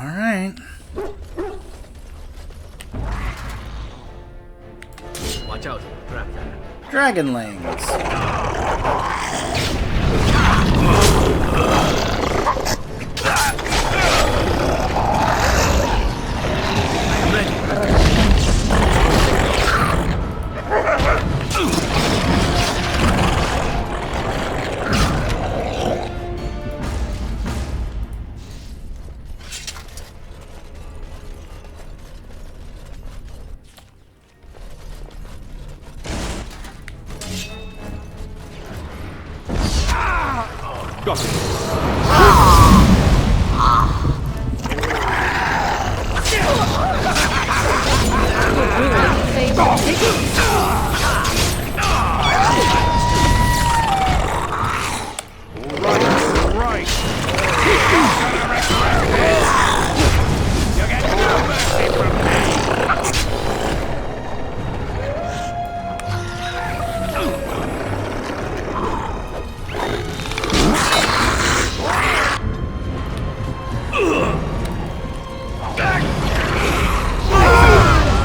Alright. Watch out, trap there. Dragonlings. I'm ready. Got it. Right. You get no mercy from me.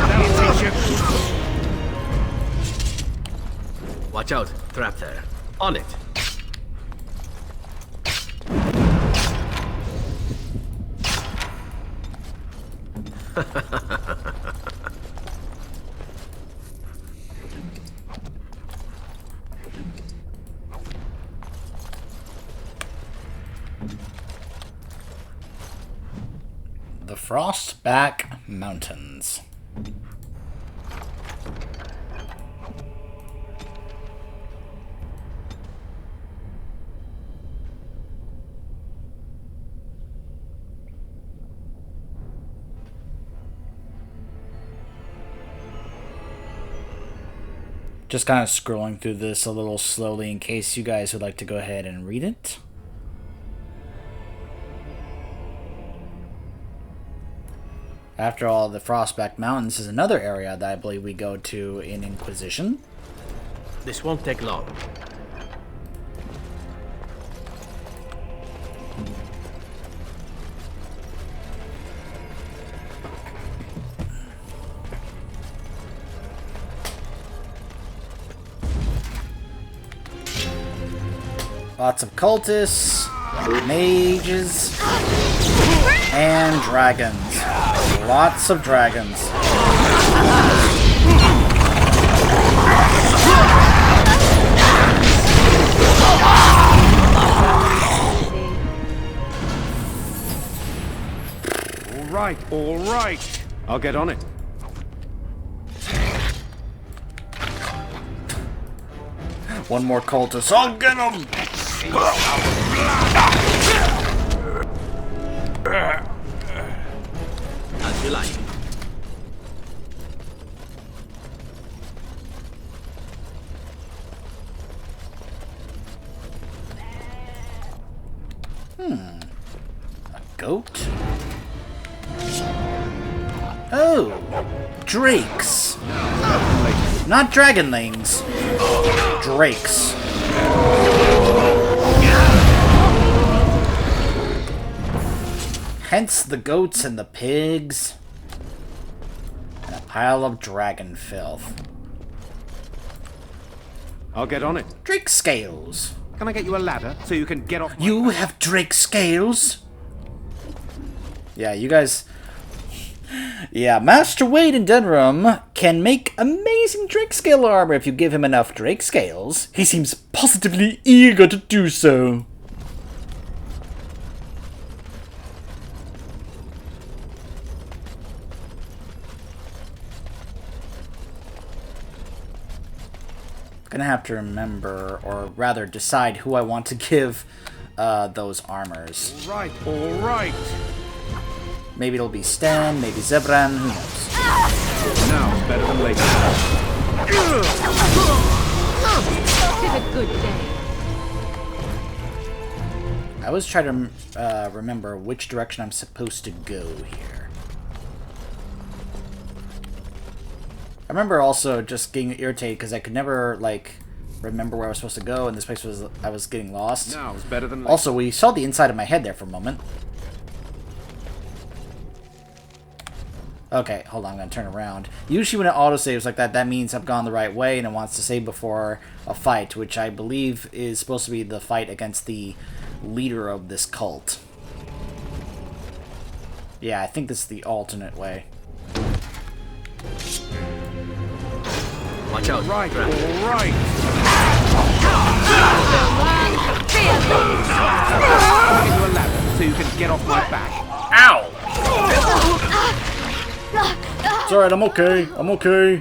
That'll teach you. Watch out, trap there. On it. The Frostback Mountains. Just kind of scrolling through this a little slowly in case you guys would like to go ahead and read it. After all, the Frostback Mountains is another area that I believe we go to in Inquisition. This won't take long. Lots of cultists, mages, and dragons. Lots of dragons. All right. I'll get on it. One more cultist. I'll get him! As you like. A goat? Oh! Drakes! Not dragonlings. Drakes. Hence the goats and the pigs. And a pile of dragon filth. I'll get on it. Drake scales. Can I get you a ladder so you can get off my You back? have Drake scales? Yeah, you guys... Yeah, Master Wade in Denram can make amazing Drake scale armor if you give him enough Drake scales. He seems positively eager to do so. Gonna have to remember, or rather decide who I want to give those armors. All right. Maybe it'll be Stan, maybe Zebran, who knows. Now it's better than later. Tis a good day. I always try to remember which direction I'm supposed to go here. I remember also just getting irritated because I could never, like, remember where I was supposed to go, and this place was, I was getting lost. Now it's better than later. Also, we saw the inside of my head there for a moment. Okay, hold on, I'm gonna turn around. Usually when it autosaves like that, that means I've gone the right way and it wants to save before a fight, which I believe is supposed to be the fight against the leader of this cult. Yeah, I think this is the alternate way. Watch out. Right, Trap. all right. I'll get you a ladder so you can get off my back. Ow! It's alright, I'm okay. I'm okay.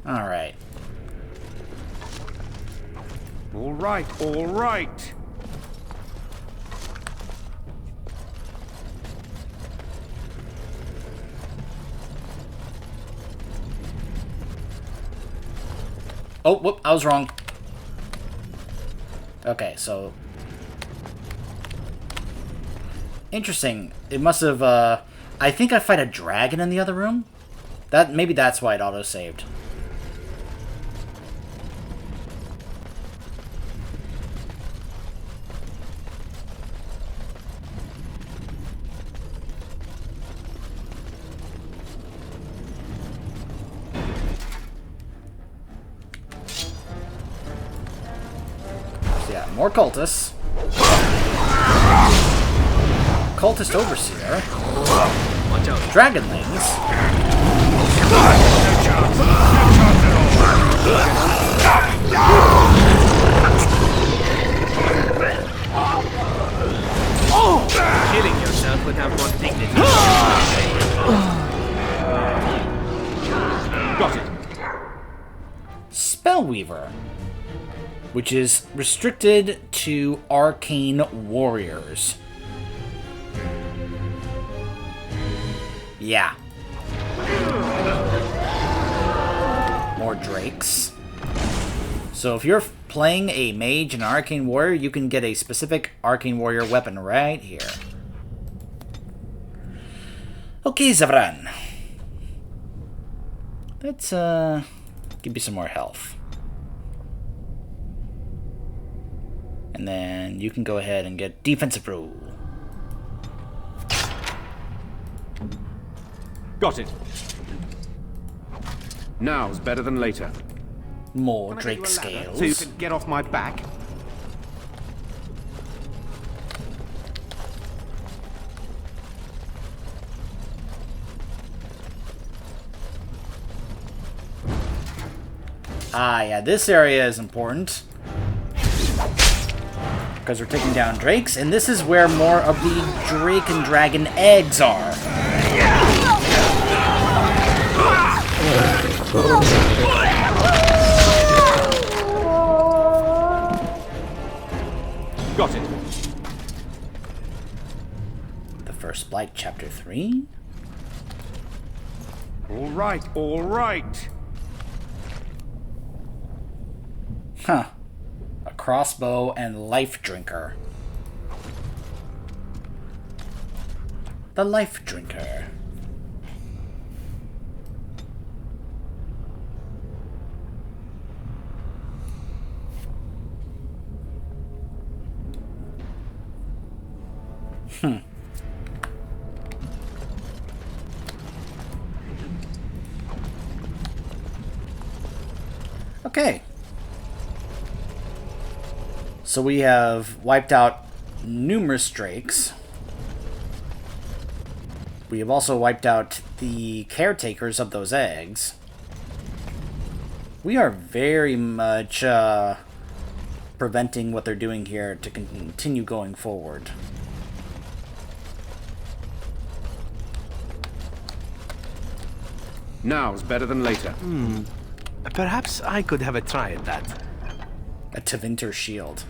Alright. All right, all right. Oh, whoop, I was wrong. Okay, so... Interesting. It must have, I think I fight a dragon in the other room? Maybe that's why it auto-saved. Yeah, more cultists. Cultist Overseer. Watch out. Dragonlings. Killing yourself would have more dignity. Got it. Spellweaver, which is restricted to arcane warriors. Yeah. More drakes. So if you're playing a mage and arcane warrior, you can get a specific arcane warrior weapon right here. Okay, Zavran. Let's give you some more health. And then you can go ahead and get defensive rule. Got it. Now's better than later. More Can I get you drake a ladder scales. so you can get off my back. Ah, yeah, this area is important. Because we're taking down drakes, and this is where more of the drake and dragon eggs are. Got it. The First Blight, Chapter 3. All right, all right. Huh. A crossbow and life drinker. The life drinker. Okay. So we have wiped out numerous drakes. We have also wiped out the caretakers of those eggs. We are very much preventing what they're doing here to continue going forward. Now's better than later. Perhaps I could have a try at that. A Tevinter shield.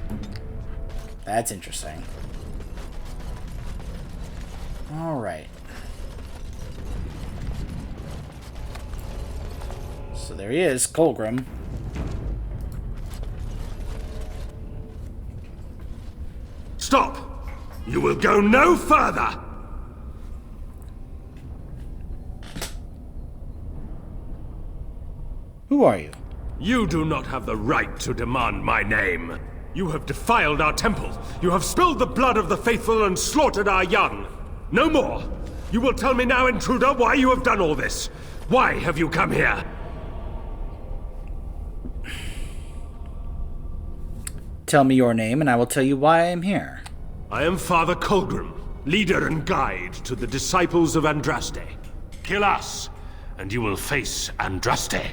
That's interesting. Alright. So there he is, Colgrim. Stop! You will go no further! Who are you? You do not have the right to demand my name. You have defiled our temples. You have spilled the blood of the faithful and slaughtered our young. No more. You will tell me now, intruder, why you have done all this. Why have you come here? Tell me your name, and I will tell you why I am here. I am Father Colgrim, leader and guide to the disciples of Andraste. Kill us, and you will face Andraste.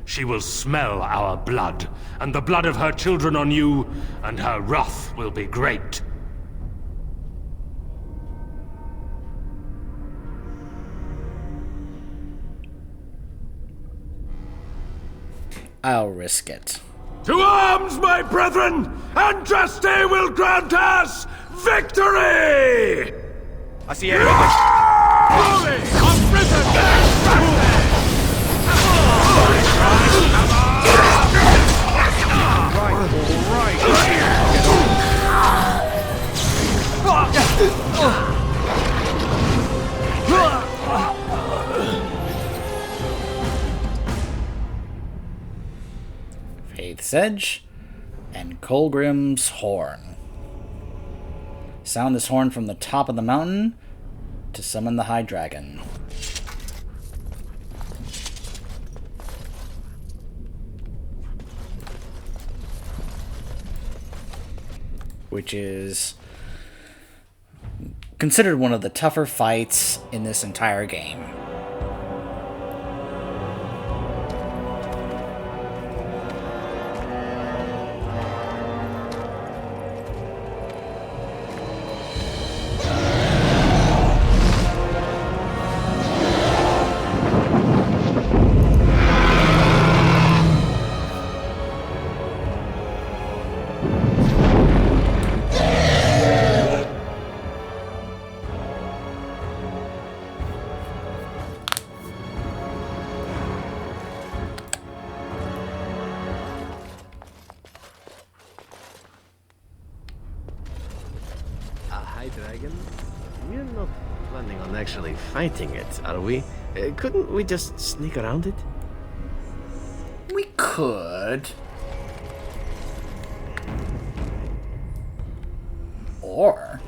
She will smell our blood, and the blood of her children on you, and her wrath will be great. I'll risk it. To arms, my brethren! Andraste will grant us victory! I see enemies. Glory of risen Andraste! Faith's Edge and Colgrim's Horn. Sound this horn from the top of the mountain to summon the High Dragon. Which is considered one of the tougher fights in this entire game. High Dragon? We're not planning on actually fighting it, are we? Couldn't we just sneak around it? We could. Or...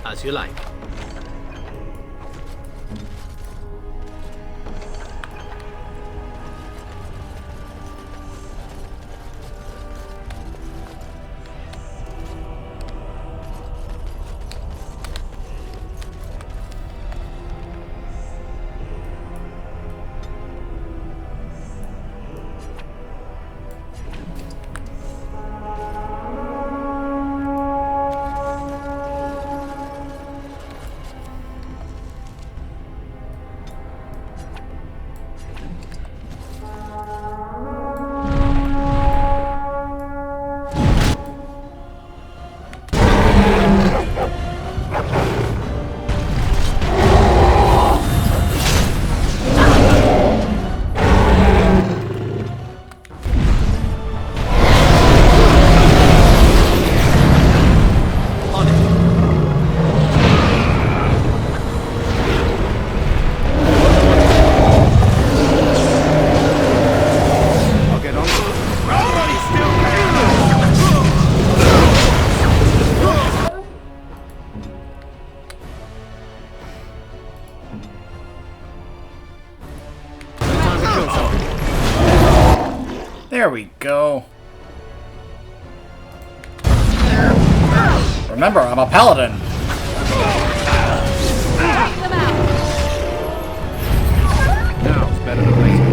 As you like. There we go. Remember, I'm a paladin. Now it's better than later.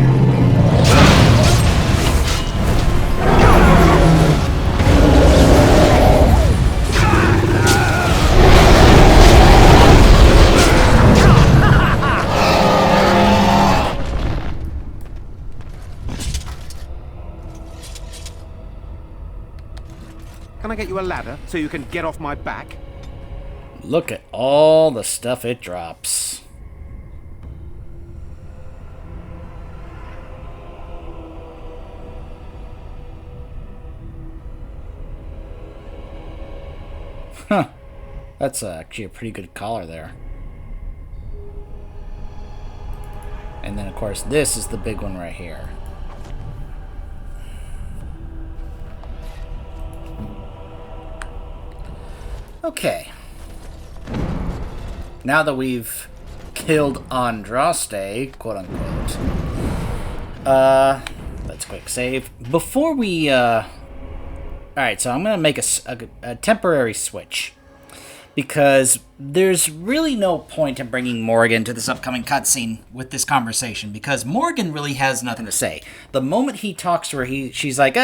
Can I get you a ladder so you can get off my back? Look at all the stuff it drops. Huh. That's actually a pretty good collar there. And then, of course, this is the big one right here. Okay. Now that we've killed Andraste, quote unquote, let's quick save. Before we, alright, so I'm gonna make a temporary switch. Because there's really no point in bringing Morgan to this upcoming cutscene with this conversation, because Morgan really has nothing to say. The moment he talks to her, she's like,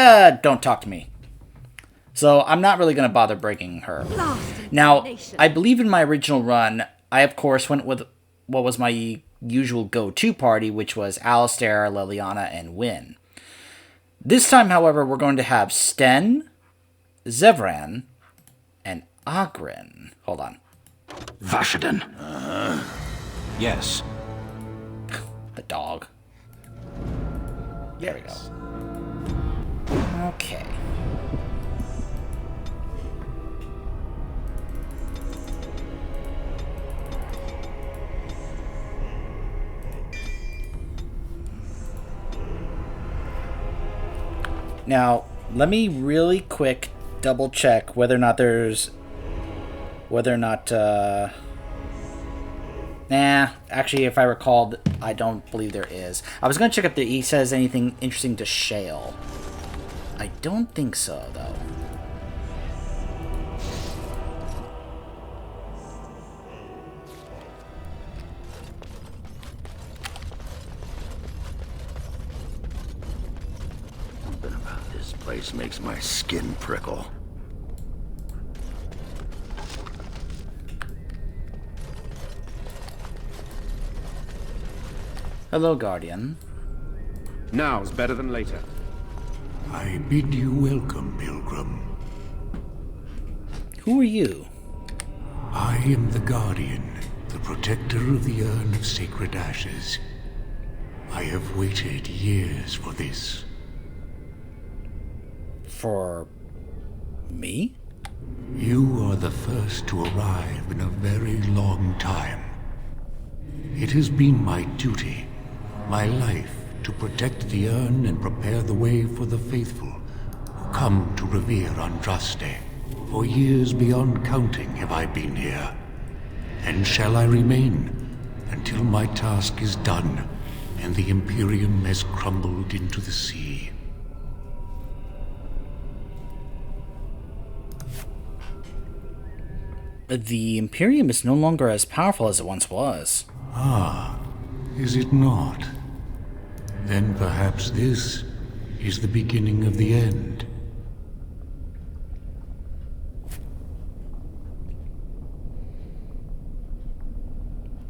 don't talk to me. So I'm not really going to bother breaking her. Now, I believe in my original run, I of course went with what was my usual go-to party, which was Alistair, Liliana, and Wynn. This time, however, we're going to have Sten, Zevran, and Oghren. Hold on. Vashaden. Yes. The dog. There we go. Okay. Now, let me really quick double check whether or not nah, actually, if I recall, I don't believe there is. I was going to check if he says anything interesting to Shale. I don't think so, though. Something about this place makes my skin prickle. Hello, Guardian. Now's better than later. I bid you welcome, Pilgrim. Who are you? I am the Guardian, the protector of the Urn of Sacred Ashes. I have waited years for this. For me? You are the first to arrive in a very long time. It has been my duty, my life, to protect the urn and prepare the way for the faithful who come to revere Andraste. For years beyond counting have I been here, and shall I remain until my task is done and the Imperium has crumbled into the sea. The Imperium is no longer as powerful as it once was. Ah, is it not? Then perhaps this is the beginning of the end.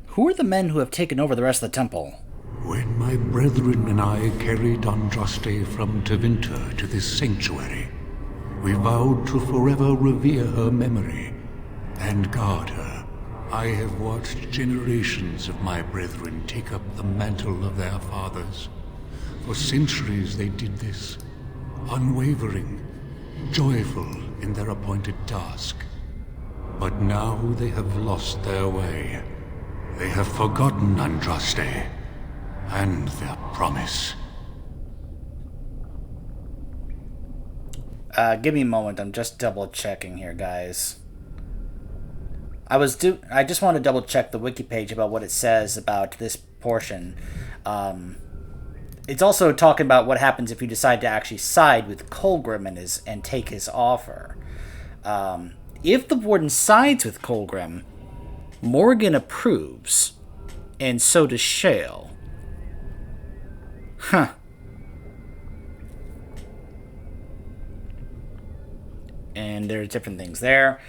Who are the men who have taken over the rest of the temple? When my brethren and I carried Andraste from Tevinter to this sanctuary, we vowed to forever revere her memory and guard her. I have watched generations of my brethren take up the mantle of their fathers. For centuries they did this, unwavering, joyful in their appointed task. But now they have lost their way. They have forgotten Andraste and their promise. Give me a moment. I'm just double checking here, guys. I just want to double check the wiki page about what it says about this portion. It's also talking about what happens if you decide to actually side with Colgrim and take his offer. If the Warden sides with Colgrim, Morgan approves, and so does Shale. Huh. And there's different things there.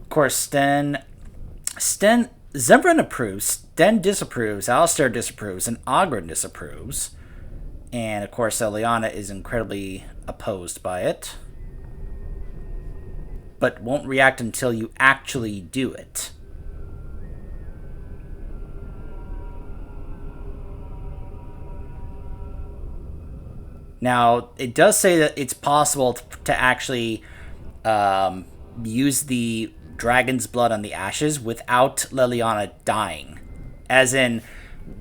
Of course, Zevran approves, Sten disapproves, Alistair disapproves, and Oghren disapproves. And of course, Liliana is incredibly opposed by it. But won't react until you actually do it. Now, it does say that it's possible to actually use the dragon's blood on the ashes without Liliana dying. As in,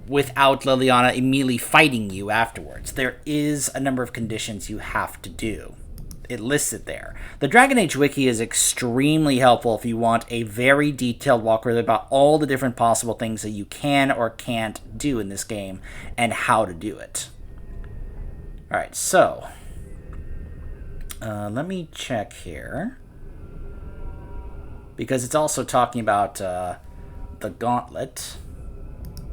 without Liliana immediately fighting you afterwards. There is a number of conditions you have to do. it lists it there. The Dragon Age Wiki is extremely helpful if you want a very detailed walkthrough about all the different possible things that you can or can't do in this game and how to do it. Alright, so let me check here, because it's also talking about the gauntlet.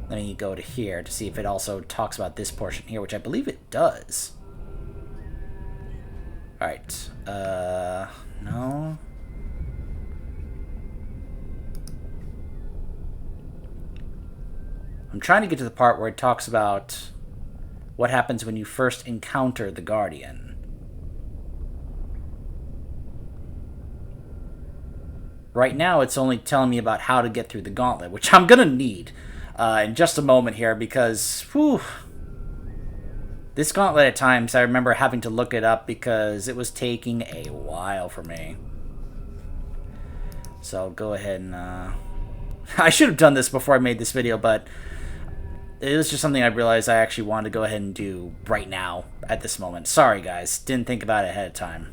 Let me go to here to see if it also talks about this portion here, which I believe it does. Alright, no. I'm trying to get to the part where it talks about what happens when you first encounter the Guardian. Right now, it's only telling me about how to get through the gauntlet, which I'm gonna need in just a moment here, because, whew, this gauntlet at times, I remember having to look it up because it was taking a while for me. So I'll go ahead and, I should have done this before I made this video, but it was just something I realized I actually wanted to go ahead and do right now, at this moment. Sorry, guys. Didn't think about it ahead of time.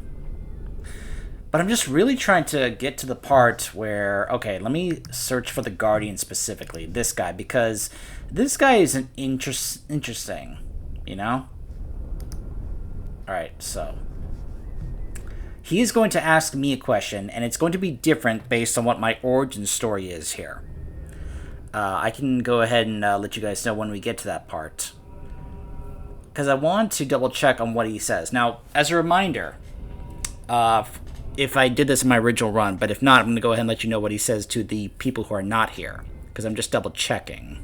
But I'm just really trying to get to the part where, okay, let me search for the Guardian specifically, this guy, because this guy is an interesting, you know? Alright, so he is going to ask me a question, and it's going to be different based on what my origin story is here. I can go ahead and let you guys know when we get to that part, because I want to double check on what he says. Now, as a reminder, if I did this in my original run, but if not, I'm going to go ahead and let you know what he says to the people who are not here, because I'm just double checking.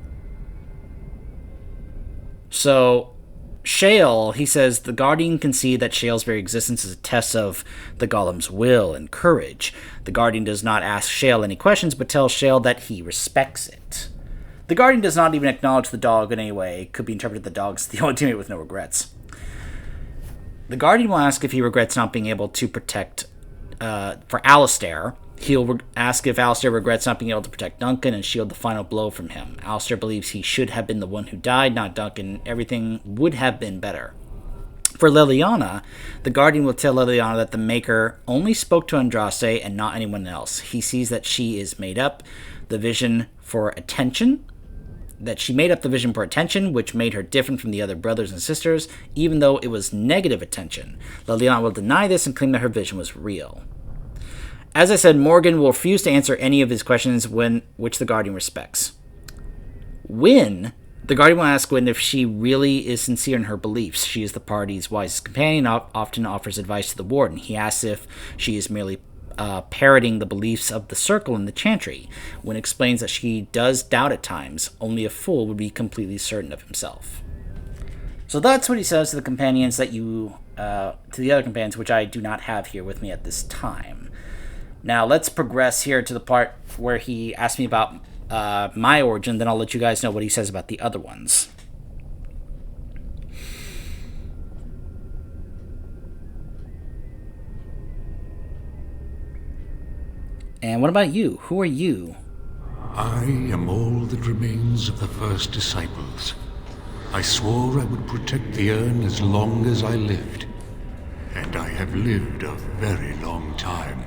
So, Shale, he says, the Guardian can see that Shale's very existence is a test of the Golem's will and courage. The Guardian does not ask Shale any questions, but tells Shale that he respects it. The Guardian does not even acknowledge the dog in any way. It could be interpreted the dog's the only teammate with no regrets. The Guardian will ask if he regrets not being able to protect, for Alistair. He'll ask if Alistair regrets not being able to protect Duncan and shield the final blow from him. Alistair believes he should have been the one who died, not Duncan. Everything would have been better. For Liliana, the Guardian will tell Liliana that the Maker only spoke to Andraste and not anyone else. He sees that she is made up the vision for attention, which made her different from the other brothers and sisters, even though it was negative attention. Liliana will deny this and claim that her vision was real. As I said, Morgan will refuse to answer any of his questions, which the Guardian respects. Wynne, the Guardian will ask Wynne if she really is sincere in her beliefs. She is the party's wisest companion, often offers advice to the Warden. He asks if she is merely parroting the beliefs of the Circle and the Chantry. Wynne explains that she does doubt at times. Only a fool would be completely certain of himself. So that's what he says to the companions to the other companions, which I do not have here with me at this time. Now, let's progress here to the part where he asked me about my origin, then I'll let you guys know what he says about the other ones. And what about you? Who are you? I am all that remains of the first disciples. I swore I would protect the urn as long as I lived. And I have lived a very long time.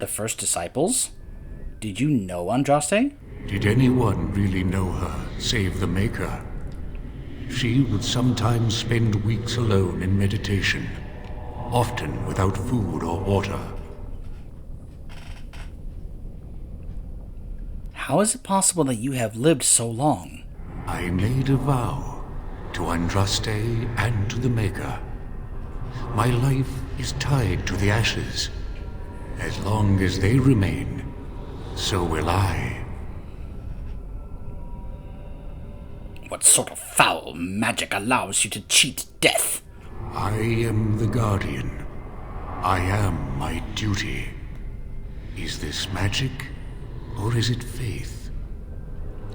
The first disciples? Did you know Andraste? Did anyone really know her, save the Maker? She would sometimes spend weeks alone in meditation, often without food or water. How is it possible that you have lived so long? I made a vow to Andraste and to the Maker. My life is tied to the ashes. As long as they remain, so will I. What sort of foul magic allows you to cheat death? I am the Guardian. I am my duty. Is this magic, or is it faith?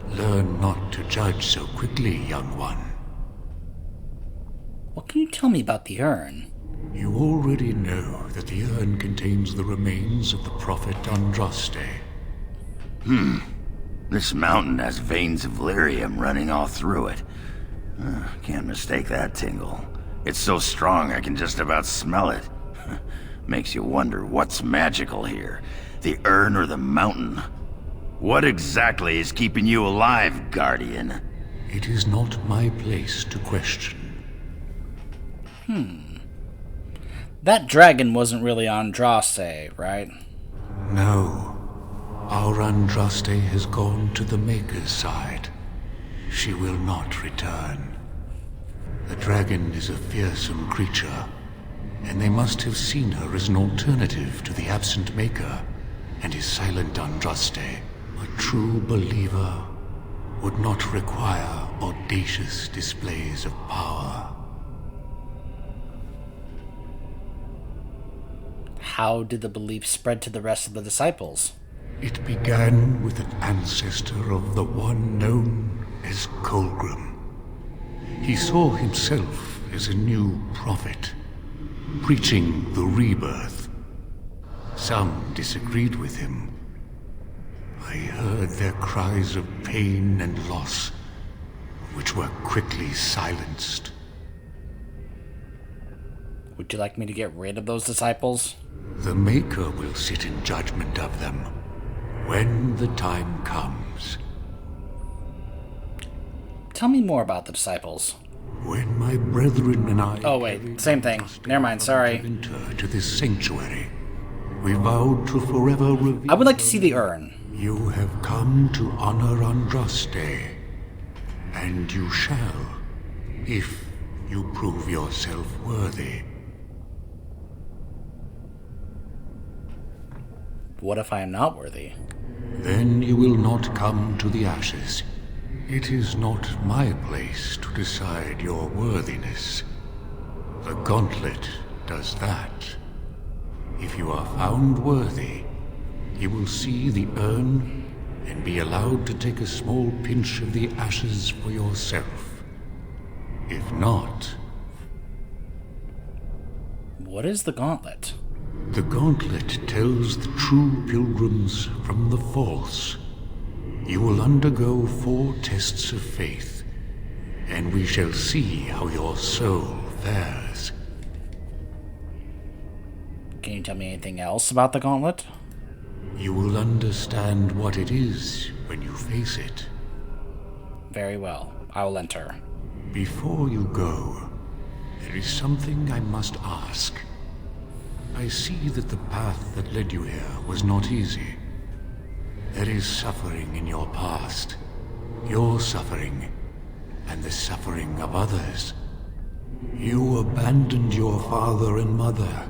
Learn not to judge so quickly, young one. What can you tell me about the urn? You already know that the urn contains the remains of the prophet Andraste. This mountain has veins of lyrium running all through it. Can't mistake that tingle. It's so strong I can just about smell it. Makes you wonder what's magical here, the urn or the mountain. What exactly is keeping you alive, Guardian? It is not my place to question. That dragon wasn't really Andraste, right? No. Our Andraste has gone to the Maker's side. She will not return. The dragon is a fearsome creature, and they must have seen her as an alternative to the absent Maker and his silent Andraste. A true believer would not require audacious displays of power. How did the belief spread to the rest of the disciples? It began with an ancestor of the one known as Colgrim. He saw himself as a new prophet, preaching the rebirth. Some disagreed with him. I heard their cries of pain and loss, which were quickly silenced. Would you like me to get rid of those disciples? The Maker will sit in judgment of them when the time comes. Tell me more about the disciples. When my brethren and I... Oh wait, same thing. Never mind, sorry. ...to this sanctuary, we vowed to forever reveal... I would like to see the urn. You have come to honor Andraste, and you shall, if you prove yourself worthy. What if I am not worthy? Then you will not come to the ashes. It is not my place to decide your worthiness. The gauntlet does that. If you are found worthy, you will see the urn and be allowed to take a small pinch of the ashes for yourself. If not... What is the gauntlet? The gauntlet tells the true pilgrims from the false. You will undergo 4 tests of faith, and we shall see how your soul fares. Can you tell me anything else about the gauntlet? You will understand what it is when you face it. Very well. I will enter. Before you go, there is something I must ask. I see that the path that led you here was not easy. There is suffering in your past. Your suffering, and the suffering of others. You abandoned your father and mother,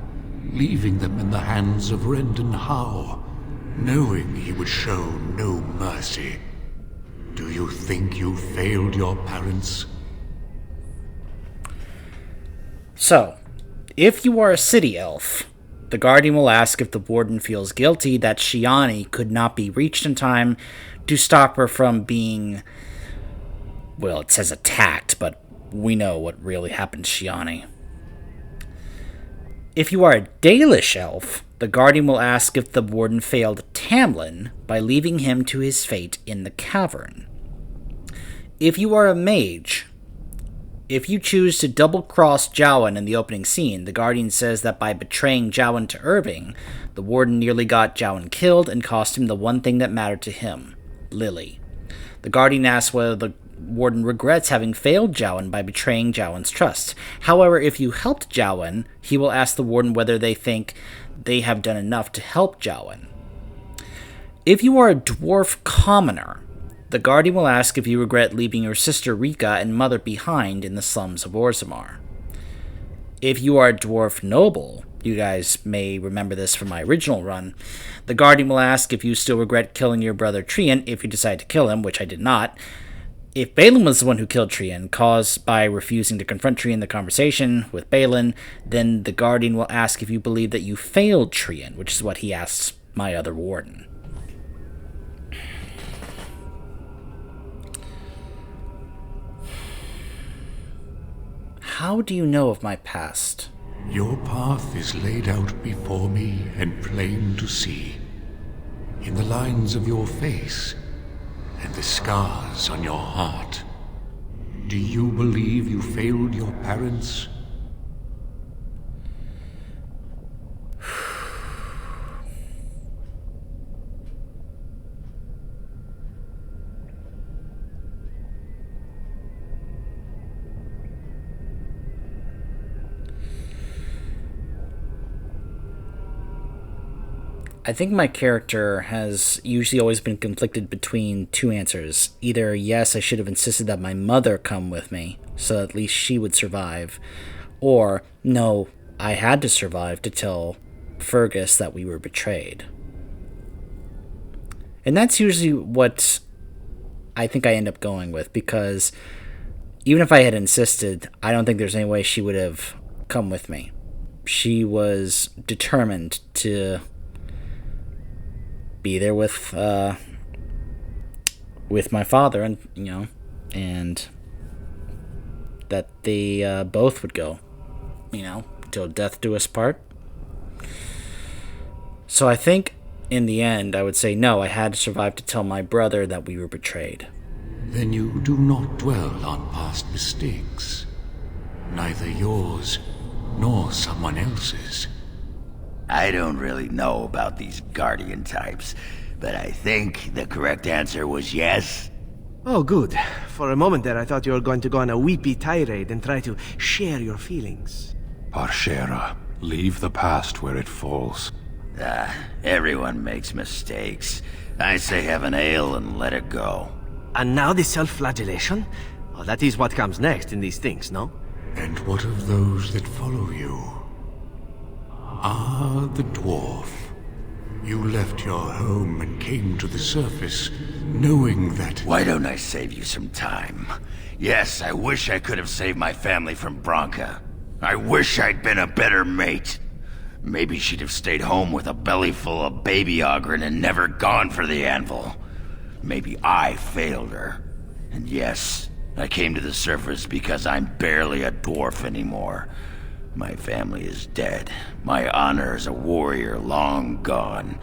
leaving them in the hands of Rendon Howe, knowing he would show no mercy. Do you think you failed your parents? So, if you are a city elf, the Guardian will ask if the Warden feels guilty that Shiani could not be reached in time to stop her from being... Well, it says attacked, but we know what really happened to Shiani. If you are a Dalish elf, the Guardian will ask if the Warden failed Tamlin by leaving him to his fate in the cavern. If you are a mage, if you choose to double-cross Jowan in the opening scene, the Guardian says that by betraying Jowan to Irving, the Warden nearly got Jowan killed and cost him the one thing that mattered to him, Lily. The Guardian asks whether the Warden regrets having failed Jowan by betraying Jowan's trust. However, if you helped Jowan, he will ask the Warden whether they think they have done enough to help Jowan. If you are a dwarf commoner, the Guardian will ask if you regret leaving your sister Rika and mother behind in the slums of Orzammar. If you are a dwarf noble, you guys may remember this from my original run, the Guardian will ask if you still regret killing your brother Trian if you decide to kill him, which I did not. If Balin was the one who killed Trian, caused by refusing to confront Trian in the conversation with Balin, then the Guardian will ask if you believe that you failed Trian, which is what he asks my other Warden. How do you know of my past? Your path is laid out before me and plain to see. In the lines of your face and the scars on your heart. Do you believe you failed your parents? I think my character has usually always been conflicted between two answers. Either, yes, I should have insisted that my mother come with me, so at least she would survive. Or, no, I had to survive to tell Fergus that we were betrayed. And that's usually what I think I end up going with, because even if I had insisted, I don't think there's any way she would have come with me. She was determined to be there with my father, and and that they both would go, till death do us part. So I think in the end I would say no, I had to survive to tell my brother that we were betrayed. Then you do not dwell on past mistakes, neither yours nor someone else's. I don't really know about these Guardian types, but I think the correct answer was yes. Oh, good. For a moment there, I thought you were going to go on a weepy tirade and try to share your feelings. Parshera, leave the past where it falls. Everyone makes mistakes. I say have an ale and let it go. And now the self-flagellation? Well, that is what comes next in these things, no? And what of those that follow you? Ah, the dwarf. You left your home and came to the surface, knowing that... Why don't I save you some time? Yes, I wish I could have saved my family from Branka. I wish I'd been a better mate. Maybe she'd have stayed home with a belly full of baby Ogren and never gone for the anvil. Maybe I failed her. And yes, I came to the surface because I'm barely a dwarf anymore. My family is dead. My honor as a warrior long gone.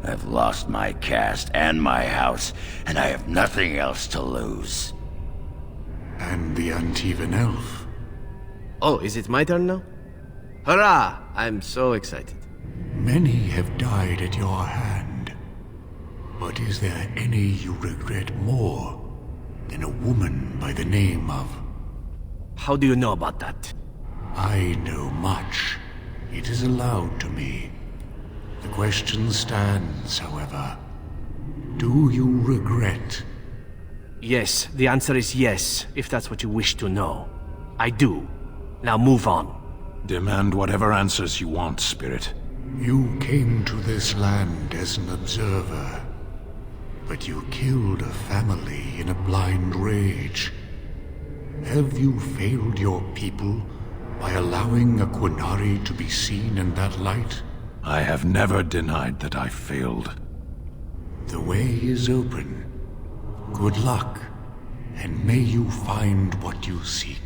I've lost my caste and my house, and I have nothing else to lose. And the uneven elf. Oh, is it my turn now? Hurrah! I'm so excited. Many have died at your hand. But is there any you regret more than a woman by the name of... How do you know about that? I know much. It is allowed to me. The question stands, however. Do you regret? Yes, the answer is yes, if that's what you wish to know. I do. Now move on. Demand whatever answers you want, Spirit. You came to this land as an observer, but you killed a family in a blind rage. Have you failed your people by allowing a Quinari to be seen in that light? I have never denied that I failed. The way is open. Good luck, and may you find what you seek.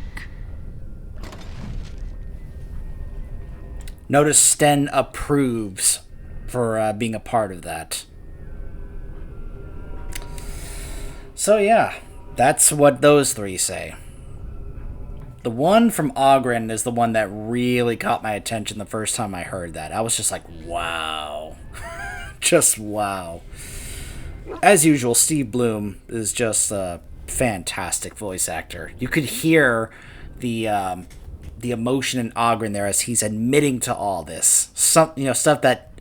Notice Sten approves for being a part of that. So yeah, that's what those three say. The one from Ogren is the one that really caught my attention the first time I heard that. I was just like, wow. Just wow. As usual, Steve Bloom is just a fantastic voice actor. You could hear the emotion in Ogren there as he's admitting to all this. Stuff that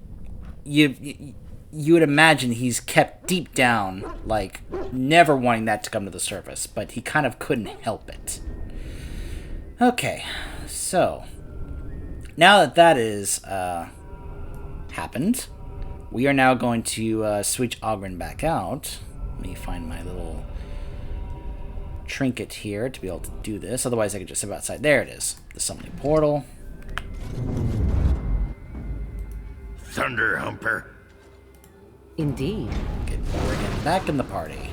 you would imagine he's kept deep down, like never wanting that to come to the surface, but he kind of couldn't help it. Okay, so now that is happened, we are now going to switch Ogren back out. Let me find my little trinket here to be able to do this. Otherwise, I could just step outside. There it is, the summoning portal. Thunder Humper. Indeed. Get Oregon back in the party.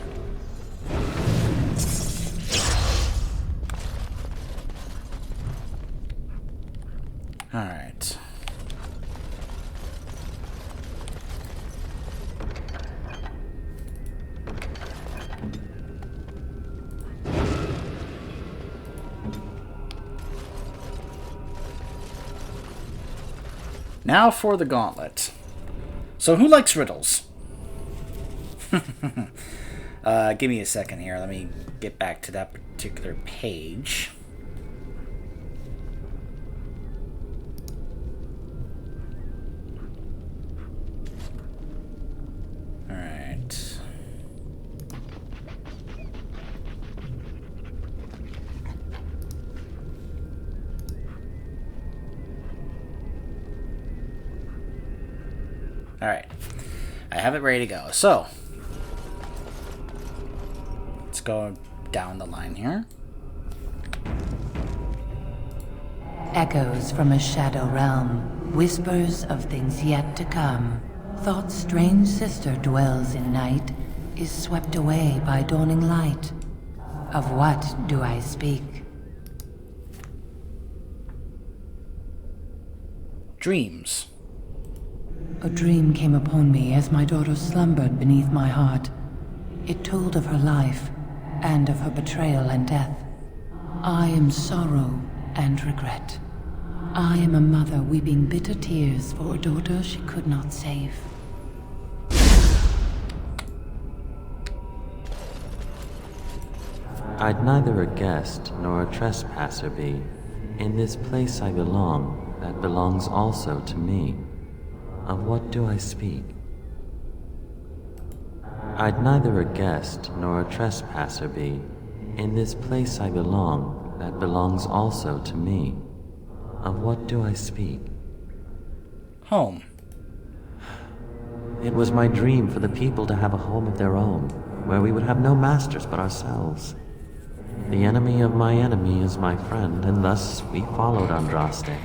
Alright. Now for the gauntlet. So who likes riddles? Give me a second here. Let me get back to that particular page. Alright. I have it ready to go. So, let's go down the line here. Echoes from a shadow realm, whispers of things yet to come. Thought's strange sister dwells in night, is swept away by dawning light. Of what do I speak? Dreams. A dream came upon me as my daughter slumbered beneath my heart. It told of her life, and of her betrayal and death. I am sorrow and regret. I am a mother weeping bitter tears for a daughter she could not save. I'd neither a guest nor a trespasser be. In this place I belong, that belongs also to me. Of what do I speak? I'd neither a guest nor a trespasser be. In this place I belong, that belongs also to me. Of what do I speak? Home. It was my dream for the people to have a home of their own, where we would have no masters but ourselves. The enemy of my enemy is my friend, and thus we followed Andraste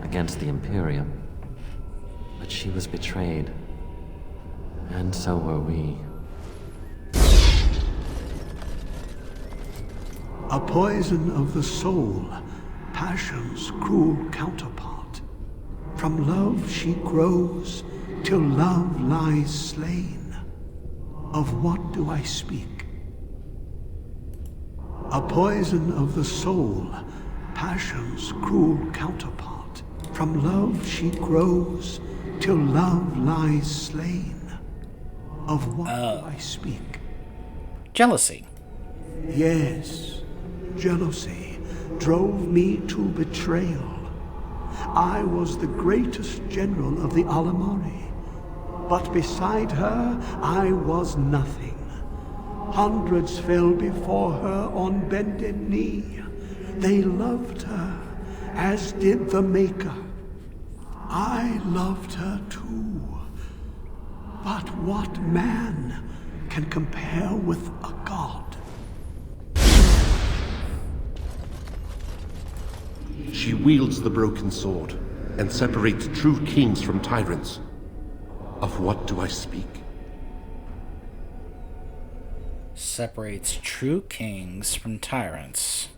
against the Imperium. But she was betrayed, and so were we. A poison of the soul, passion's cruel counterpart. From love she grows, till love lies slain. Of what do I speak? A poison of the soul, passion's cruel counterpart. From love she grows, till love lies slain. Of what do I speak? Jealousy. Yes, jealousy drove me to betrayal. I was the greatest general of the Alamari, but beside her I was nothing. Hundreds fell before her on bended knee. They loved her, as did the Maker. I loved her too. But what man can compare with a god? She wields the broken sword and separates true kings from tyrants. Of what do I speak? Separates true kings from tyrants.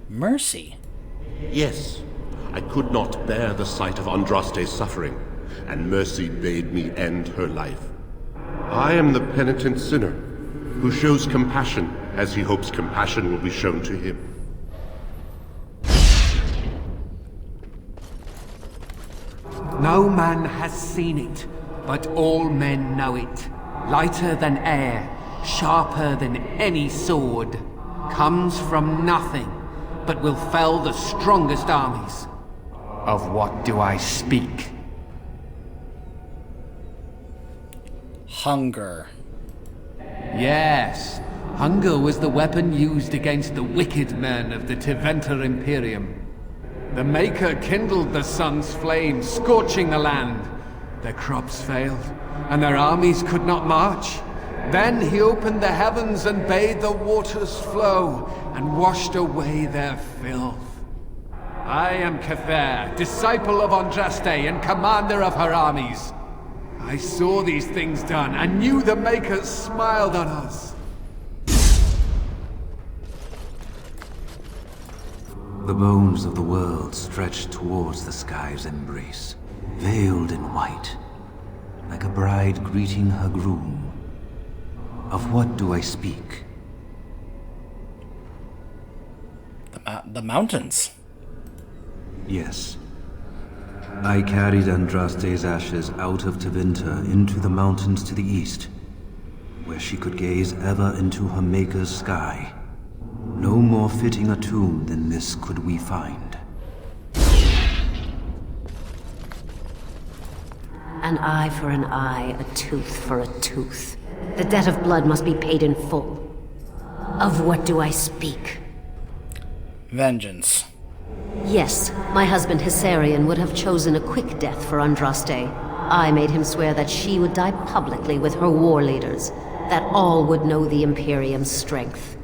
Mercy. Yes, I could not bear the sight of Andraste's suffering, and mercy bade me end her life. I am the penitent sinner, who shows compassion as he hopes compassion will be shown to him. No man has seen it, but all men know it. Lighter than air, sharper than any sword. Comes from nothing, but will fell the strongest armies. Of what do I speak? Hunger. Yes, hunger was the weapon used against the wicked men of the Tevinter Imperium. The Maker kindled the sun's flame, scorching the land. Their crops failed, and their armies could not march. Then he opened the heavens and bade the waters flow, and washed away their filth. I am Cather, disciple of Andraste and commander of her armies. I saw these things done, and knew the Makers smiled on us. The bones of the world stretched towards the sky's embrace, veiled in white, like a bride greeting her groom. Of what do I speak? The mountains. Yes. I carried Andraste's ashes out of Tevinter into the mountains to the east, where she could gaze ever into her Maker's sky. No more fitting a tomb than this could we find. An eye for an eye, a tooth for a tooth. The debt of blood must be paid in full. Of what do I speak? Vengeance. Yes, my husband Hysarion would have chosen a quick death for Andraste. I made him swear that she would die publicly with her war leaders, that all would know the Imperium's strength.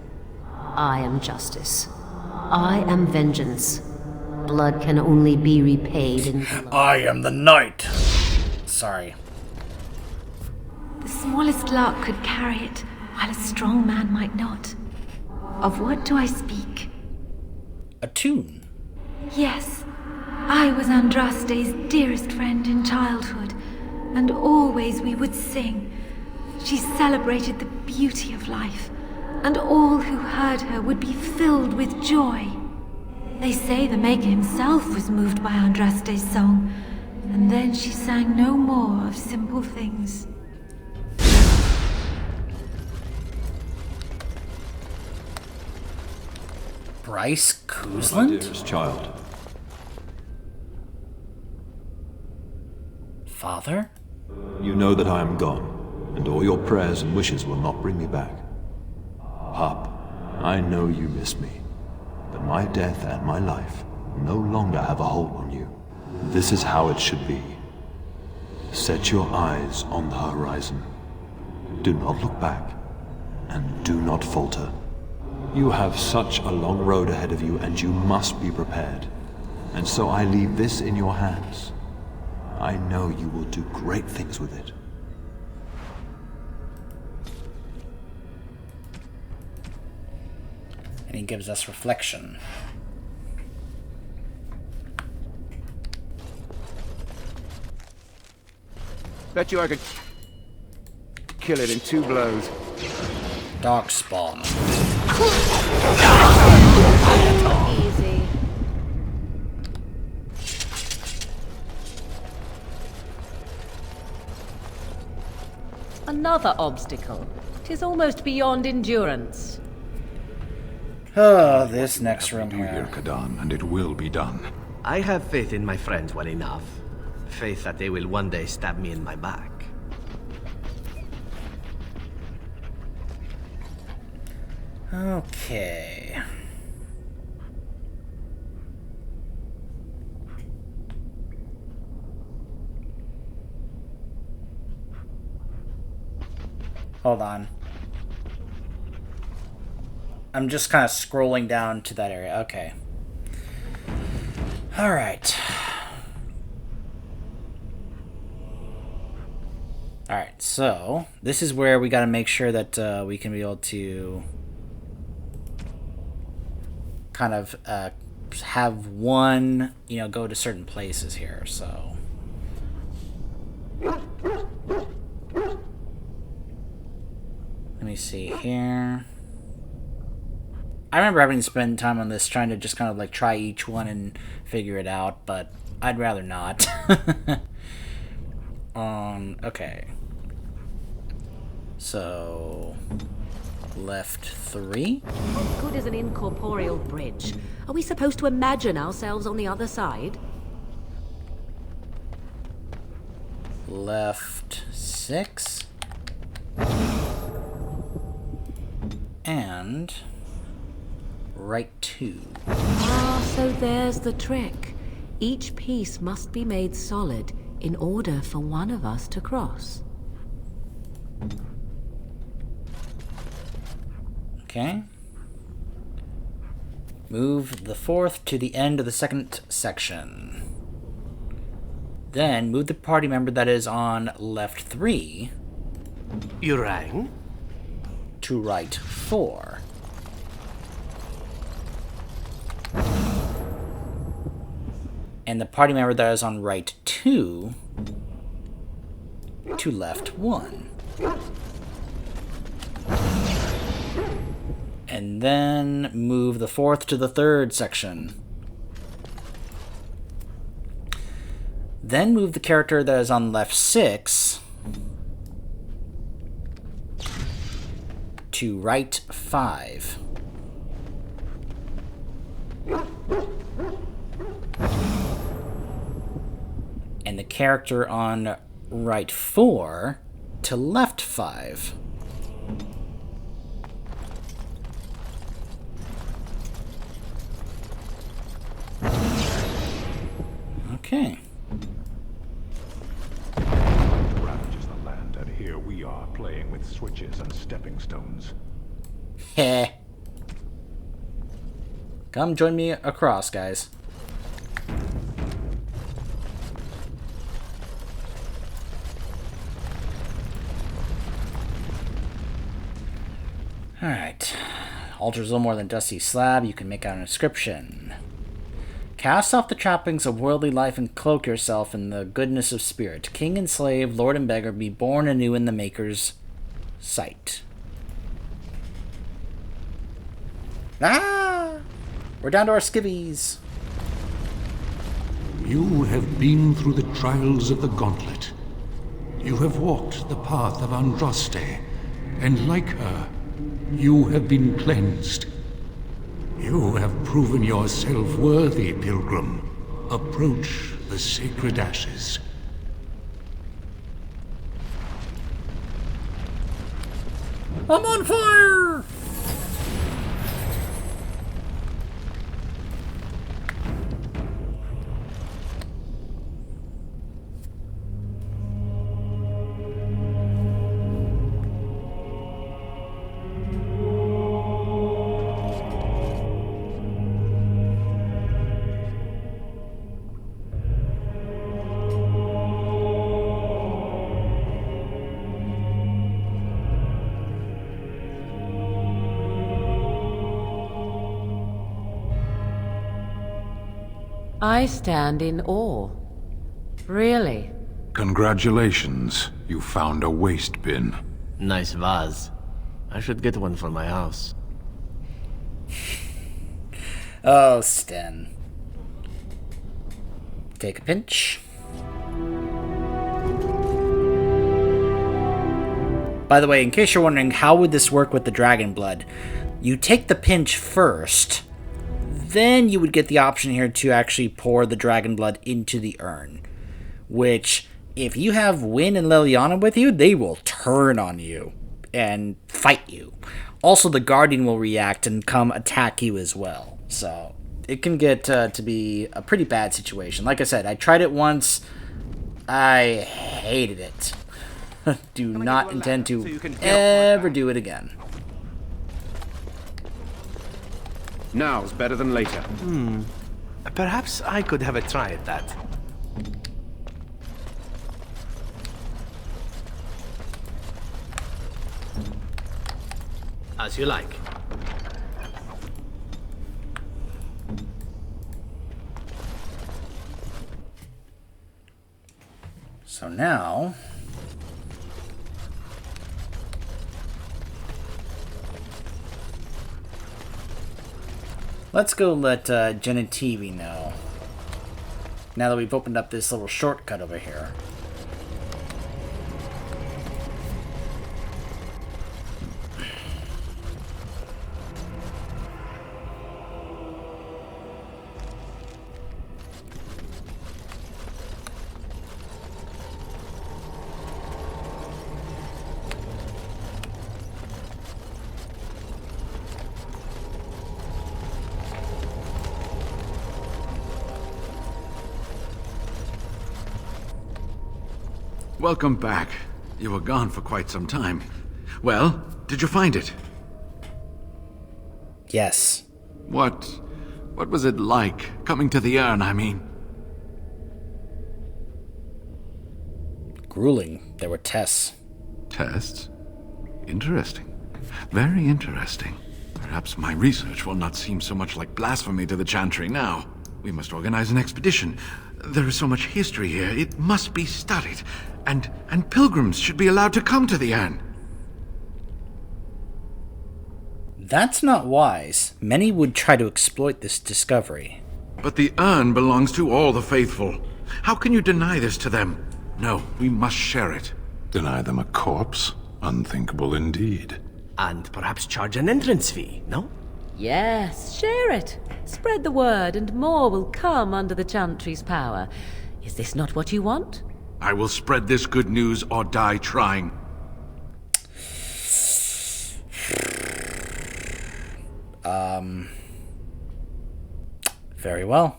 I am justice. I am vengeance. Blood can only be repaid in blood. I am the knight. Sorry. The smallest lark could carry it, while a strong man might not. Of what do I speak? A tune. Yes, I was Andraste's dearest friend in childhood, and always we would sing. She celebrated the beauty of life, and all who heard her would be filled with joy. They say the Maker himself was moved by Andraste's song, and then she sang no more of simple things. Bryce My Kuzland? dearest child. Father? You know that I am gone, and all your prayers and wishes will not bring me back. Pup, I know you miss me, but my death and my life no longer have a hold on you. This is how it should be. Set your eyes on the horizon. Do not look back, and do not falter. You have such a long road ahead of you, and you must be prepared. And so I leave this in your hands. I know you will do great things with it. And he gives us reflection. Bet you I could kill it in 2 blows. Darkspawn. Easy. Another obstacle. 'Tis almost beyond endurance. Oh, this next room Here, here. Kadan, and it will be done. I have faith in my friends well enough. Faith that they will one day stab me in my back. Okay. Hold on. I'm just kind of scrolling down to that area. Okay. All right. All right. So this is where we got to make sure that we can be able to kind of have one, go to certain places here. So. Let me see here. I remember having to spend time on this trying to just kind of like try each one and figure it out, but I'd rather not. Okay. So, left 3. What good is an incorporeal bridge? Are we supposed to imagine ourselves on the other side? Left 6. And right 2. Ah, so there's the trick. Each piece must be made solid in order for one of us to cross. Okay. Move the 4th to the end of the 2nd section. Then move the party member that is on left 3. You rang? To right 4. And the party member that is on right 2 to left 1. And then move the 4th to the 3rd section. Then move the character that is on left 6 to right 5. And the character on right 4 to left 5. Okay. Ravages the land, and here we are playing with switches and stepping stones. Heh. Come join me across, guys. Alright. Altar's a little more than dusty slab. You can make out an inscription. Cast off the trappings of worldly life and cloak yourself in the goodness of spirit. King and slave, lord and beggar, be born anew in the Maker's sight. Ah! We're down to our skivvies. You have been through the trials of the gauntlet. You have walked the path of Andraste, and like her, you have been cleansed. You have proven yourself worthy, pilgrim. Approach the sacred ashes. I'm on fire! I stand in awe. Really? Congratulations, you found a waste bin. Nice vase. I should get one for my house. Oh, Sten. Take a pinch. By the way, in case you're wondering, how would this work with the dragon blood? You take the pinch first, then you would get the option here to actually pour the dragon blood into the urn. Which, if you have Wynn and Liliana with you, they will turn on you and fight you. Also, the Guardian will react and come attack you as well. So, it can get to be a pretty bad situation. Like I said, I tried it once. I hated it. Do not intend to ever do it again. Now's better than later. Perhaps I could have a try at that. As you like. So now, let's go let Genitivi know. Now that we've opened up this little shortcut over here. Welcome back. You were gone for quite some time. Well, did you find it? Yes. What was it like, coming to the urn, I mean? Grueling. There were tests. Tests? Interesting. Very interesting. Perhaps my research will not seem so much like blasphemy to the Chantry now. We must organize an expedition. There is so much history here, it must be studied. And pilgrims should be allowed to come to the urn. That's not wise. Many would try to exploit this discovery. But the urn belongs to all the faithful. How can you deny this to them? No, we must share it. Deny them a corpse? Unthinkable indeed. And perhaps charge an entrance fee, no? Yes, share it. Spread the word and more will come under the Chantry's power. Is this not what you want? I will spread this good news or die trying. Very well.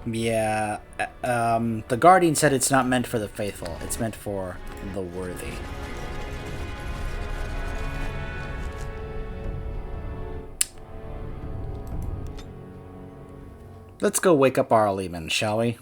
Yeah, the Guardian said it's not meant for the faithful. It's meant for the worthy. Let's go wake up our Lehman, shall we?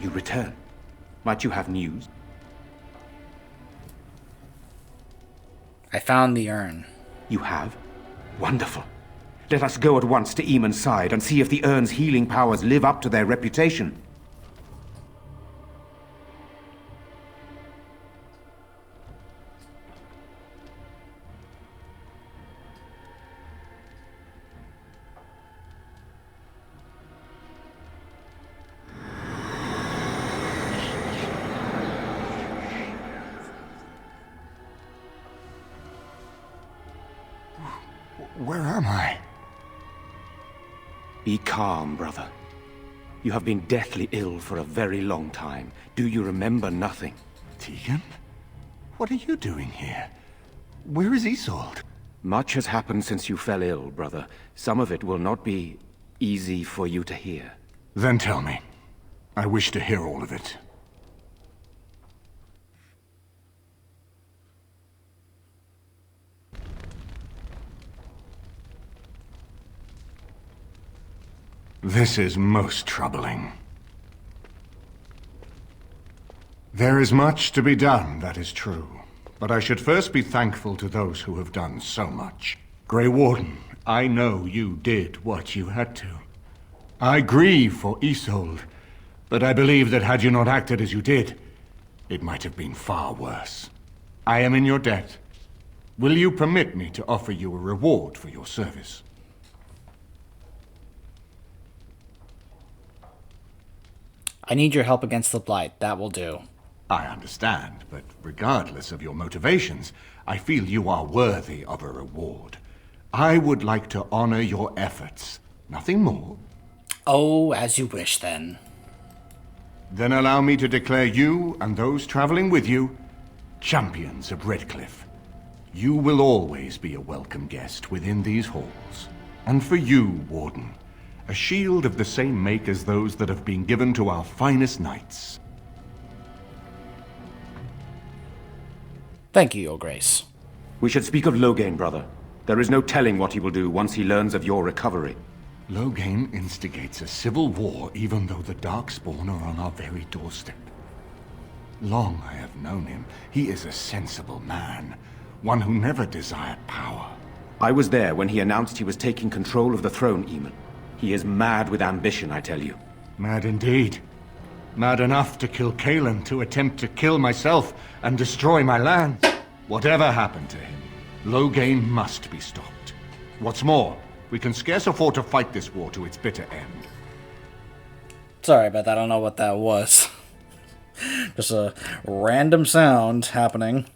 You return. Might you have news? I found the urn. You have? Wonderful. Let us go at once to Eamon's side and see if the urn's healing powers live up to their reputation. Where am I? Be calm, brother. You have been deathly ill for a very long time. Do you remember nothing? Tegan? What are you doing here? Where is Isolde? Much has happened since you fell ill, brother. Some of it will not be easy for you to hear. Then tell me. I wish to hear all of it. This is most troubling. There is much to be done, that is true. But I should first be thankful to those who have done so much. Grey Warden, I know you did what you had to. I grieve for Isolde, but I believe that had you not acted as you did, it might have been far worse. I am in your debt. Will you permit me to offer you a reward for your service? I need your help against the Blight. That will do. I understand, but regardless of your motivations, I feel you are worthy of a reward. I would like to honor your efforts. Nothing more. Oh, as you wish, then. Then allow me to declare you and those traveling with you champions of Redcliffe. You will always be a welcome guest within these halls. And for you, Warden, a shield of the same make as those that have been given to our finest knights. Thank you, Your Grace. We should speak of Loghain, brother. There is no telling what he will do once he learns of your recovery. Loghain instigates a civil war even though the Darkspawn are on our very doorstep. Long I have known him. He is a sensible man, one who never desired power. I was there when he announced he was taking control of the throne, Eamon. He is mad with ambition, I tell you. Mad indeed. Mad enough to kill Kaelin, to attempt to kill myself and destroy my land. Whatever happened to him, Loghain must be stopped. What's more, we can scarce afford to fight this war to its bitter end. Sorry about that, I don't know what that was. Just a random sound happening.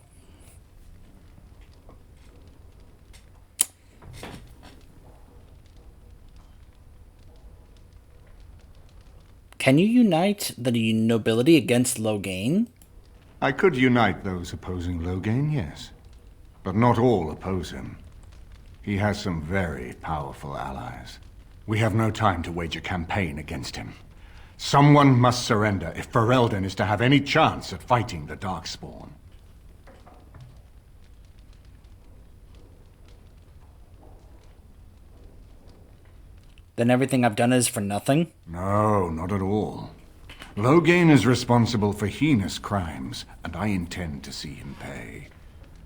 Can you unite the nobility against Loghain? I could unite those opposing Loghain, yes. But not all oppose him. He has some very powerful allies. We have no time to wage a campaign against him. Someone must surrender if Ferelden is to have any chance at fighting the Darkspawn. Then everything I've done is for nothing? No, not at all. Loghain is responsible for heinous crimes, and I intend to see him pay.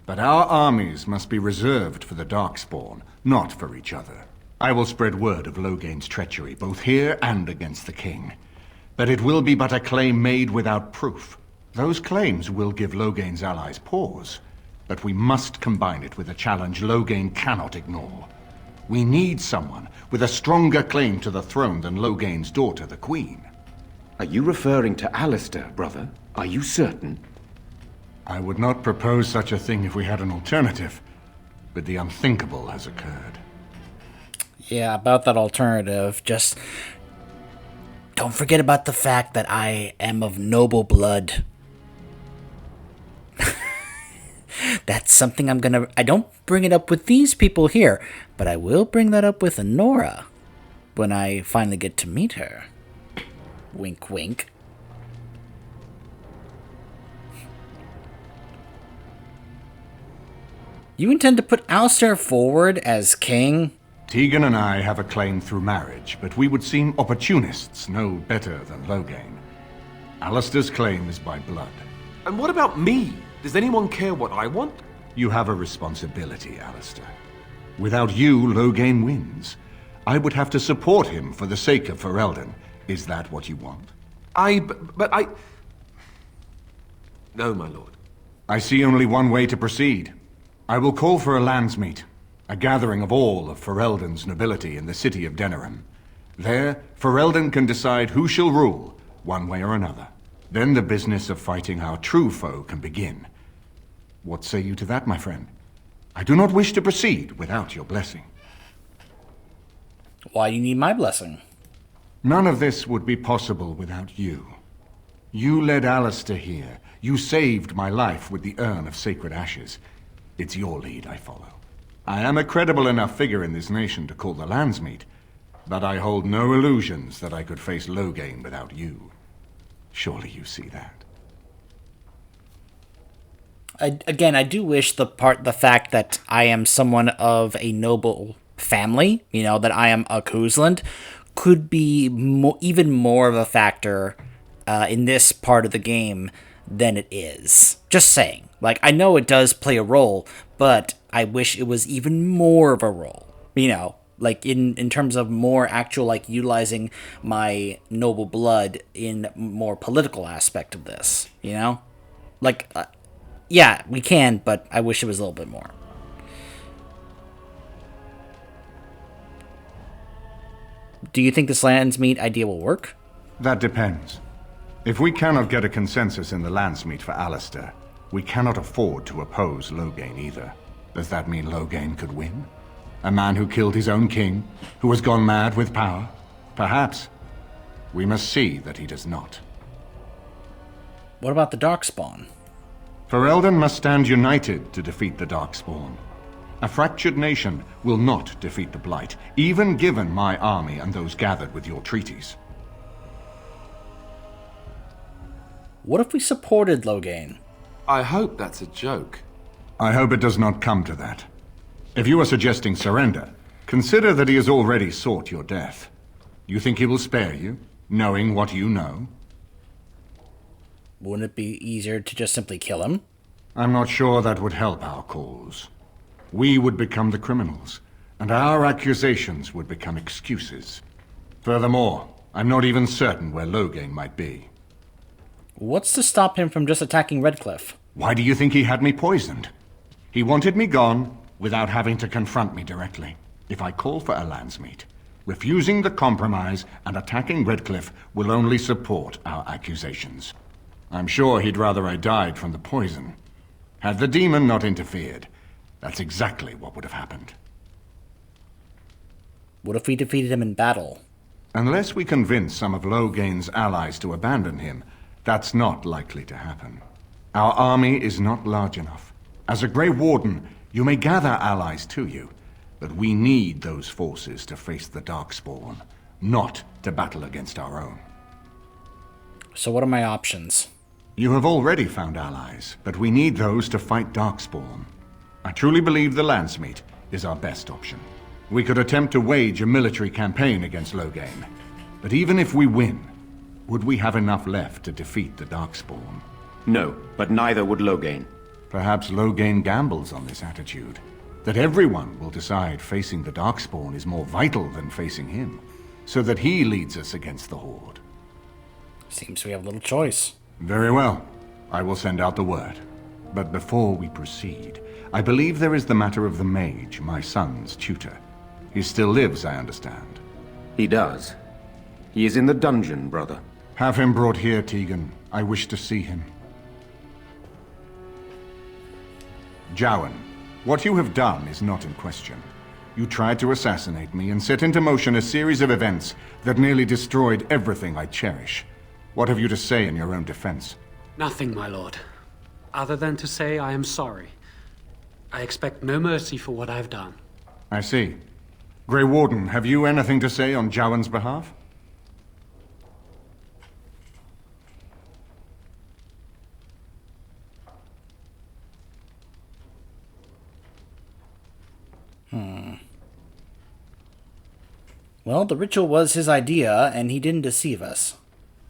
But our armies must be reserved for the Darkspawn, not for each other. I will spread word of Loghain's treachery, both here and against the king. But it will be but a claim made without proof. Those claims will give Loghain's allies pause, but we must combine it with a challenge Loghain cannot ignore. We need someone with a stronger claim to the throne than Loghain's daughter, the Queen. Are you referring to Alistair, brother? Are you certain? I would not propose such a thing if we had an alternative, but the unthinkable has occurred. Yeah, about that alternative, just don't forget about the fact that I am of noble blood. That's something I don't bring it up with these people here, but I will bring that up with Honora when I finally get to meet her. Wink, wink. You intend to put Alistair forward as king? Tegan and I have a claim through marriage, but we would seem opportunists no better than Loghain. Alistair's claim is by blood. And what about me? Does anyone care what I want? You have a responsibility, Alistair. Without you, Loghain wins. I would have to support him for the sake of Ferelden. Is that what you want? But I... No, my lord. I see only one way to proceed. I will call for a landsmeet, a gathering of all of Ferelden's nobility in the city of Denerim. There, Ferelden can decide who shall rule, one way or another. Then the business of fighting our true foe can begin. What say you to that, my friend? I do not wish to proceed without your blessing. Why do you need my blessing? None of this would be possible without you. You led Alistair here. You saved my life with the urn of sacred ashes. It's your lead I follow. I am a credible enough figure in this nation to call the landsmeet, but I hold no illusions that I could face Loghain without you. Surely you see that. I do wish the fact that I am someone of a noble family, that I am a Kuzland, could be even more of a factor in this part of the game than it is. Just saying. I know it does play a role, but I wish it was even more of a role. In terms of more actual, utilizing my noble blood in more political aspect of this, yeah, we can, but I wish it was a little bit more. Do you think this landsmeet idea will work? That depends. If we cannot get a consensus in the landsmeet for Alistair, we cannot afford to oppose Loghain either. Does that mean Loghain could win? A man who killed his own king, who has gone mad with power? Perhaps. We must see that he does not. What about the Darkspawn? Ferelden must stand united to defeat the Darkspawn. A fractured nation will not defeat the Blight, even given my army and those gathered with your treaties. What if we supported Loghain? I hope that's a joke. I hope it does not come to that. If you are suggesting surrender, consider that he has already sought your death. You think he will spare you, knowing what you know? Wouldn't it be easier to just simply kill him? I'm not sure that would help our cause. We would become the criminals, and our accusations would become excuses. Furthermore, I'm not even certain where Loghain might be. What's to stop him from just attacking Redcliffe? Why do you think he had me poisoned? He wanted me gone without having to confront me directly. If I call for a landsmeet, refusing the compromise and attacking Redcliffe will only support our accusations. I'm sure he'd rather I died from the poison. Had the demon not interfered, that's exactly what would have happened. What if we defeated him in battle? Unless we convince some of Loghain's allies to abandon him, that's not likely to happen. Our army is not large enough. As a Grey Warden, you may gather allies to you, but we need those forces to face the Darkspawn, not to battle against our own. So what are my options? You have already found allies, but we need those to fight Darkspawn. I truly believe the landsmeet is our best option. We could attempt to wage a military campaign against Loghain, but even if we win, would we have enough left to defeat the Darkspawn? No, but neither would Loghain. Perhaps Loghain gambles on this attitude, that everyone will decide facing the Darkspawn is more vital than facing him, so that he leads us against the Horde. Seems we have little choice. Very well. I will send out the word. But before we proceed, I believe there is the matter of the mage, my son's tutor. He still lives, I understand. He does. He is in the dungeon, brother. Have him brought here, Tegan. I wish to see him. Jowan, what you have done is not in question. You tried to assassinate me and set into motion a series of events that nearly destroyed everything I cherish. What have you to say in your own defense? Nothing, my lord. Other than to say I am sorry. I expect no mercy for what I've done. I see. Grey Warden, have you anything to say on Jowan's behalf? Well, the ritual was his idea, and he didn't deceive us.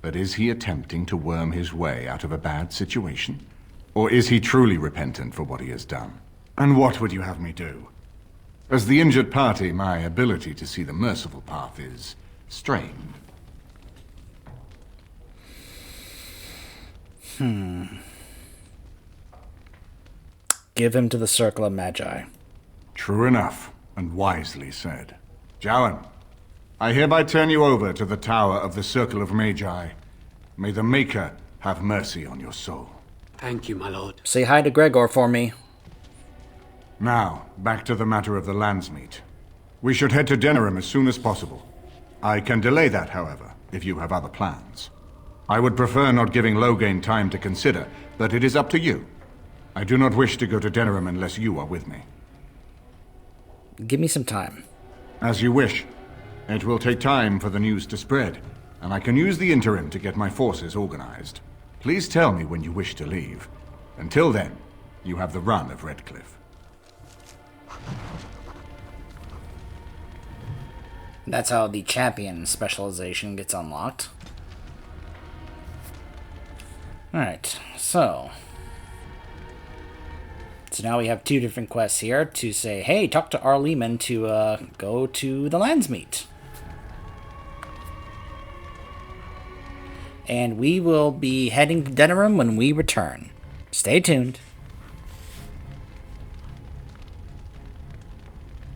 But is he attempting to worm his way out of a bad situation? Or is he truly repentant for what he has done? And what would you have me do? As the injured party, my ability to see the merciful path is strained. Give him to the Circle of Magi. True enough, and wisely said. Jowan, I hereby turn you over to the Tower of the Circle of Magi. May the Maker have mercy on your soul. Thank you, my lord. Say hi to Gregor for me. Now, back to the matter of the Landsmeet. We should head to Denerim as soon as possible. I can delay that, however, if you have other plans. I would prefer not giving Loghain time to consider, but it is up to you. I do not wish to go to Denerim unless you are with me. Give me some time. As you wish. It will take time for the news to spread, and I can use the interim to get my forces organized. Please tell me when you wish to leave. Until then, you have the run of Redcliffe. That's how the champion specialization gets unlocked. Alright, so now we have two different quests here to say, hey, talk to R. Lehman to go to the Landsmeet. And we will be heading to Denerim when we return. Stay tuned.